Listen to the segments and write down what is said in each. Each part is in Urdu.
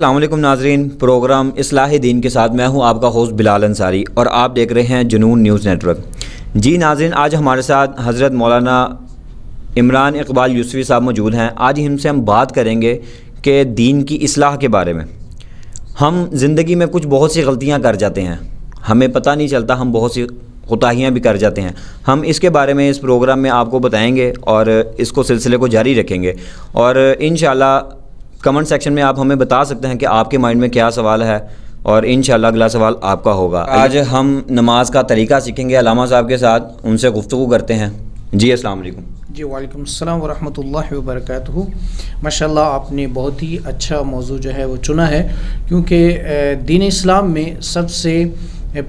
السلام علیکم ناظرین، پروگرام اصلاح دین کے ساتھ میں ہوں آپ کا ہوسٹ بلال انصاری اور آپ دیکھ رہے ہیں جنون نیوز نیٹ ورک۔ جی ناظرین، آج ہمارے ساتھ حضرت مولانا عمران اقبال یوسفی صاحب موجود ہیں۔ آج ان سے ہم بات کریں گے کہ دین کی اصلاح کے بارے میں۔ ہم زندگی میں بہت سی غلطیاں کر جاتے ہیں، ہمیں پتہ نہیں چلتا، ہم بہت سی کوتاہیاں بھی کر جاتے ہیں۔ ہم اس کے بارے میں اس پروگرام میں آپ کو بتائیں گے اور اس کو سلسلے کو جاری رکھیں گے، اور انشاءاللہ کمنٹ سیکشن میں آپ ہمیں بتا سکتے ہیں کہ آپ کے مائنڈ میں کیا سوال ہے، اور انشاءاللہ اگلا سوال آپ کا ہوگا۔ آج ہم نماز کا طریقہ سیکھیں گے علامہ صاحب کے ساتھ، ان سے گفتگو کرتے ہیں۔ جی السلام علیکم۔ جی وعلیکم السلام ورحمۃ اللہ وبرکاتہ۔ ماشاءاللہ آپ نے بہت ہی اچھا موضوع جو ہے وہ چنا ہے، کیونکہ دین اسلام میں سب سے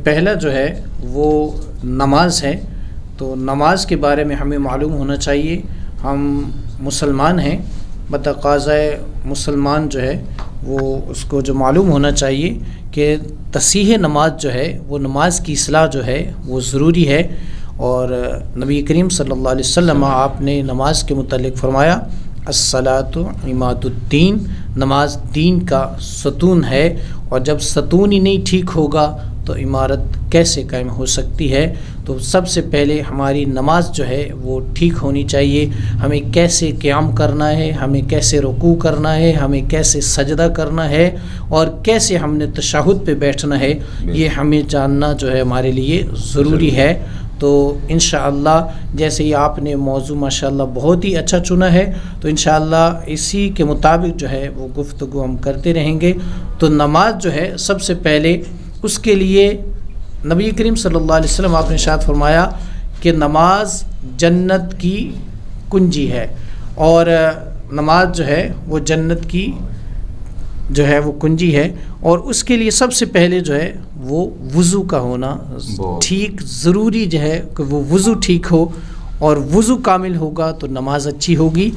پہلا جو ہے وہ نماز ہے۔ تو نماز کے بارے میں ہمیں معلوم ہونا چاہیے۔ ہم مسلمان ہیں، بتقاضۂ مسلمان جو ہے وہ اس کو جو معلوم ہونا چاہیے کہ تصحیح نماز جو ہے وہ نماز کی اصلاح جو ہے وہ ضروری ہے۔ اور نبی کریم صلی اللہ علیہ وسلم آپ نے نماز کے متعلق فرمایا، الصلاۃ عماد الدین، نماز دین کا ستون ہے، اور جب ستون ہی نہیں ٹھیک ہوگا تو عمارت کیسے قائم ہو سکتی ہے۔ تو سب سے پہلے ہماری نماز جو ہے وہ ٹھیک ہونی چاہیے۔ ہمیں کیسے قیام کرنا ہے، ہمیں کیسے رکوع کرنا ہے، ہمیں کیسے سجدہ کرنا ہے، اور کیسے ہم نے تشہد پہ بیٹھنا ہے، یہ ہمیں جاننا جو ہے ہمارے لیے ضروری ہے۔ تو انشاءاللہ جیسے ہی آپ نے موضوع ماشاءاللہ بہت ہی اچھا چنا ہے، تو انشاءاللہ اسی کے مطابق جو ہے وہ گفتگو ہم کرتے رہیں گے۔ تو نماز جو ہے سب سے پہلے اس کے لیے نبی کریم صلی اللہ علیہ وسلم آپ نے ارشاد فرمایا کہ نماز جنت کی کنجی ہے، اور نماز جو ہے وہ جنت کی جو ہے وہ کنجی ہے، اور اس کے لیے سب سے پہلے جو ہے وہ وضو کا ہونا ٹھیک ضروری جو ہے کہ وہ وضو ٹھیک ہو، اور وضو کامل ہوگا تو نماز اچھی ہوگی۔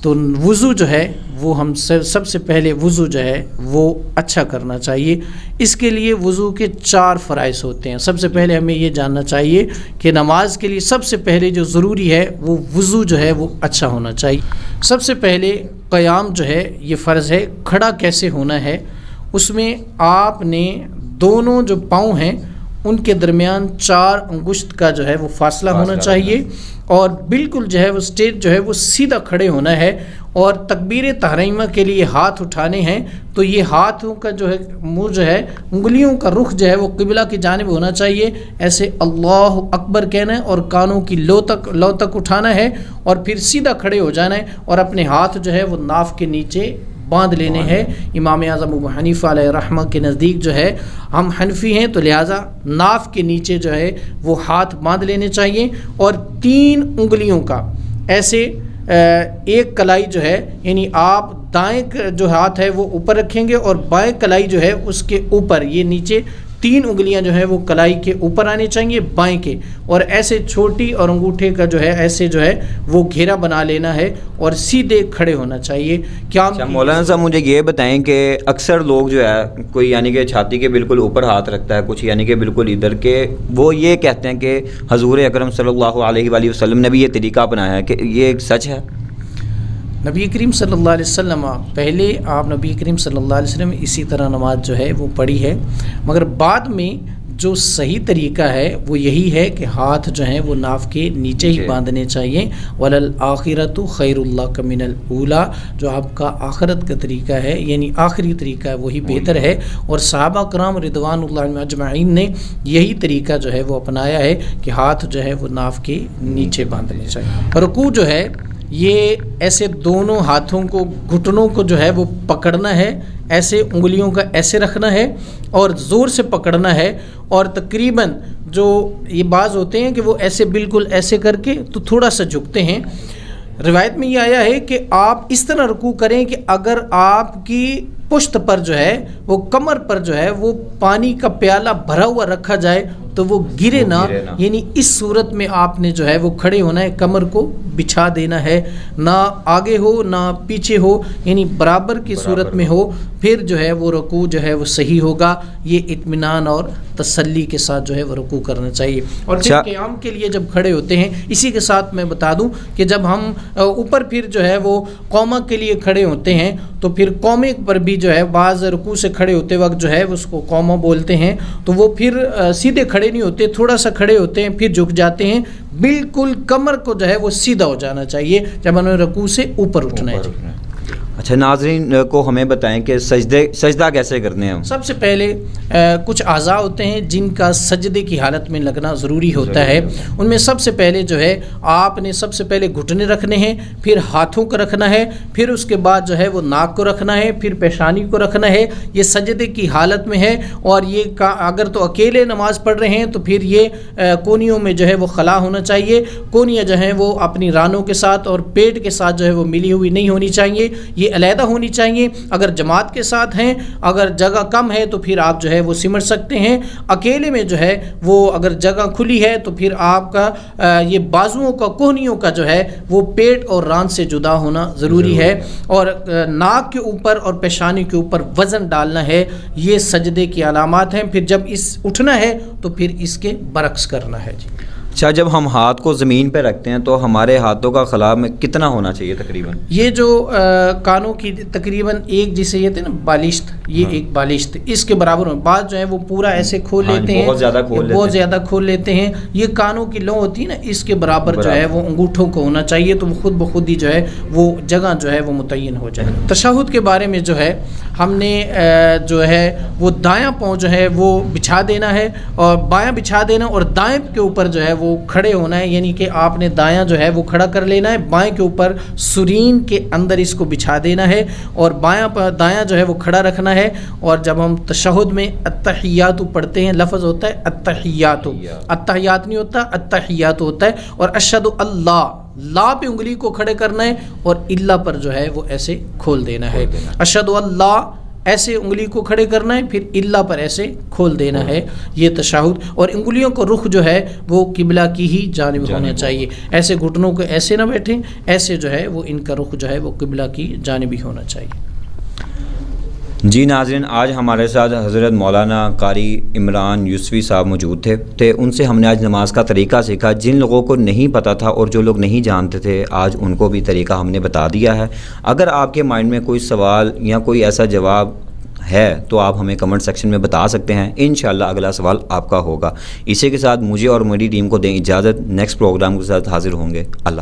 تو وضو جو ہے وہ ہم سب سے پہلے وضو جو ہے وہ اچھا کرنا چاہیے۔ اس کے لیے وضو کے 4 فرائض ہوتے ہیں۔ سب سے پہلے ہمیں یہ جاننا چاہیے کہ نماز کے لیے سب سے پہلے جو ضروری ہے وہ وضو جو ہے وہ اچھا ہونا چاہیے۔ سب سے پہلے قیام جو ہے یہ فرض ہے۔ کھڑا کیسے ہونا ہے؟ اس میں آپ نے دونوں جو پاؤں ہیں ان کے درمیان 4 انگشت کا جو ہے وہ فاصلہ ہونا چاہیے، اور بالکل جو ہے وہ اسٹیج جو ہے وہ سیدھا کھڑے ہونا ہے، اور تکبیر تحریمہ کے لیے ہاتھ اٹھانے ہیں تو یہ ہاتھوں کا جو ہے منہ جو ہے انگلیوں کا رخ جو ہے وہ قبلہ کی جانب ہونا چاہیے۔ ایسے اللہ اکبر کہنا ہے اور کانوں کی لو تک اٹھانا ہے، اور پھر سیدھا کھڑے ہو جانا ہے، اور اپنے ہاتھ جو ہے وہ ناف کے نیچے باندھ لینے ہیں۔ امام اعظم ابو حنیفہ علیہ رحمہ کے نزدیک جو ہے، ہم حنفی ہیں تو لہٰذا ناف کے نیچے جو ہے وہ ہاتھ باندھ لینے چاہیے، اور 3 انگلیوں کا ایسے ایک کلائی جو ہے، یعنی آپ دائیں جو ہاتھ ہے وہ اوپر رکھیں گے اور بائیں کلائی جو ہے اس کے اوپر، یہ نیچے 3 انگلیاں جو ہے وہ کلائی کے اوپر آنے چاہیے بائیں کے، اور ایسے چھوٹی اور انگوٹھے کا جو ہے ایسے جو ہے وہ گھیرا بنا لینا ہے، اور سیدھے کھڑے ہونا چاہیے۔ کیا مولانا صاحب مجھے یہ بتائیں کہ اکثر لوگ جو ہے، کوئی یعنی کہ چھاتی کے بالکل اوپر ہاتھ رکھتا ہے، کچھ یعنی کہ بالکل ادھر کے، وہ یہ کہتے ہیں کہ حضور اکرم صلی اللہ علیہ وآلہ وسلم نے بھی یہ طریقہ اپنایا ہے، کہ یہ سچ ہے؟ نبی کریم صلی اللہ علیہ وسلم پہلے آپ نبی کریم صلی اللہ علیہ وسلم اسی طرح نماز جو ہے وہ پڑھی ہے، مگر بعد میں جو صحیح طریقہ ہے وہ یہی ہے کہ ہاتھ جو ہیں وہ ناف کے نیچے ہی باندھنے چاہیے۔ وَلَلْآخِرَةُ خَيْرُ اللَّهِ مِنَ الْأُولَىٰ، جو آپ کا آخرت کا طریقہ ہے، یعنی آخری طریقہ ہے، وہی بہتر ہے، اور صحابہ کرام رضوان اللہ علیہم اجمعین نے یہی طریقہ جو ہے وہ اپنایا ہے کہ ہاتھ جو ہے وہ ناف کے نیچے باندھنے چاہیے۔ رکوع جو ہے یہ ایسے دونوں ہاتھوں کو، گھٹنوں کو جو ہے وہ پکڑنا ہے، ایسے انگلیوں کا ایسے رکھنا ہے اور زور سے پکڑنا ہے، اور تقریباً جو یہ بعض ہوتے ہیں کہ وہ ایسے بالکل ایسے کر کے تو تھوڑا سا جھکتے ہیں۔ روایت میں یہ آیا ہے کہ آپ اس طرح رکوع کریں کہ اگر آپ کی پشت پر جو ہے وہ کمر پر جو ہے وہ پانی کا پیالہ بھرا ہوا رکھا جائے تو وہ گرے نہ، یعنی اس صورت میں آپ نے جو ہے وہ کھڑے ہونا ہے، کمر کو بچھا دینا ہے، نہ آگے ہو نہ پیچھے ہو، یعنی برابر کی صورت میں ہو، پھر جو ہے وہ رکوع جو ہے وہ صحیح ہوگا۔ یہ اطمینان اور تسلی کے ساتھ جو ہے وہ رکوع کرنا چاہیے۔ اور پھر قیام کے لیے جب کھڑے ہوتے ہیں، اسی کے ساتھ میں بتا دوں کہ جب ہم اوپر پھر جو ہے وہ قومہ کے لیے کھڑے ہوتے ہیں تو پھر قومے پر بھی جو ہے بعض رکوع سے کھڑے ہوتے وقت جو ہے اس کو قومہ بولتے ہیں، تو وہ پھر سیدھے کھڑے نہیں ہوتے، تھوڑا سا کھڑے ہوتے ہیں پھر جھک جاتے ہیں، بالکل کمر کو جو ہے وہ سیدھا ہو جانا چاہیے جب انہوں نے رکوع سے اوپر اٹھنا ہے۔ اچھا ناظرین کو ہمیں بتائیں کہ سجدہ کیسے کرنے ہیں؟ سب سے پہلے کچھ اعضاء ہوتے ہیں جن کا سجدے کی حالت میں لگنا ضروری ہوتا ہے، ان میں سب سے پہلے جو ہے آپ نے سب سے پہلے گھٹنے رکھنے ہیں، پھر ہاتھوں کو رکھنا ہے، پھر اس کے بعد جو ہے وہ ناک کو رکھنا ہے، پھر پیشانی کو رکھنا ہے۔ یہ سجدے کی حالت میں ہے، اور یہ اگر تو اکیلے نماز پڑھ رہے ہیں تو پھر یہ کونیوں میں جو ہے وہ خلا ہونا چاہیے، کونیاں جو ہیں وہ اپنی رانوں کے ساتھ اور پیٹ کے ساتھ جو ہے وہ ملی ہوئی نہیں ہونی چاہیے، یہ علیحدہ ہونی چاہیے۔ اگر جماعت کے ساتھ ہیں، اگر جگہ کم ہے تو پھر آپ جو ہے وہ سمٹ سکتے ہیں، اکیلے میں جو ہے وہ اگر جگہ کھلی ہے تو پھر آپ کا یہ بازوؤں کا کوہنیوں کا جو ہے وہ پیٹ اور ران سے جدا ہونا ضروری ہے، اور ناک کے اوپر اور پیشانی کے اوپر وزن ڈالنا ہے۔ یہ سجدے کی علامات ہیں۔ پھر جب اس اٹھنا ہے تو پھر اس کے برعکس کرنا ہے۔ جی اچھا، جب ہم ہاتھ کو زمین پہ رکھتے ہیں تو ہمارے ہاتھوں کا خلا میں کتنا ہونا چاہیے تقریباً؟ یہ جو کانوں کی تقریباً ایک جسے یہ تھے نا بالشت، یہ ایک بالشت اس کے برابر ہو۔ بعض جو ہے وہ پورا ایسے کھول لیتے ہیں، بہت زیادہ کھول لیتے ہیں۔ یہ کانوں کی لو ہوتی ہے نا، اس کے برابر جو ہے وہ انگوٹھوں کو ہونا چاہیے، تو خود بخود ہی جو ہے وہ جگہ جو ہے وہ متعین ہو جائے۔ تشہد کے بارے میں جو ہے ہم نے جو ہے وہ دایاں پاؤں جو ہے وہ بچھا دینا ہے، اور بایاں بچھا دینا، اور دائیں کے اوپر جو ہے وہ کھڑے ہونا ہے، یعنی کہ آپ نے دایاں جو ہے وہ کھڑا کر لینا ہے، بائیں کے اوپر سرین کے اندر اس کو بچھا دینا ہے، اور دایاں جو ہے وہ کھڑا رکھنا ہے۔ اور جب ہم تشہد میں التحیات پڑھتے ہیں، لفظ ہوتا ہے التحیات، التحیات نہیں ہوتا، التحیات ہوتا ہے، اور اشہد اللہ، لا پہ انگلی کو کھڑے کرنا ہے، اور اللہ پر جو ہے وہ ایسے کھول دینا ہے۔ اشہد اللہ ایسے انگلی کو کھڑے کرنا ہے، پھر اللہ پر ایسے کھول دینا ہے، یہ تشہد۔ اور انگلیوں کو رخ جو ہے وہ قبلہ کی ہی جانب ہونا چاہیے، ایسے گھٹنوں کو ایسے نہ بیٹھیں، ایسے جو ہے وہ ان کا رخ جو ہے وہ قبلہ کی جانب ہی ہونا چاہیے۔ جی ناظرین، آج ہمارے ساتھ حضرت مولانا قاری عمران یوسفی صاحب موجود تھے ان سے ہم نے آج نماز کا طریقہ سیکھا۔ جن لوگوں کو نہیں پتہ تھا اور جو لوگ نہیں جانتے تھے، آج ان کو بھی طریقہ ہم نے بتا دیا ہے۔ اگر آپ کے مائنڈ میں کوئی سوال یا کوئی ایسا جواب ہے تو آپ ہمیں کمنٹ سیکشن میں بتا سکتے ہیں، انشاءاللہ اگلا سوال آپ کا ہوگا۔ اسی کے ساتھ مجھے اور میری ٹیم کو دیں اجازت، نیکسٹ پروگرام کے ساتھ حاضر ہوں گے۔ اللہ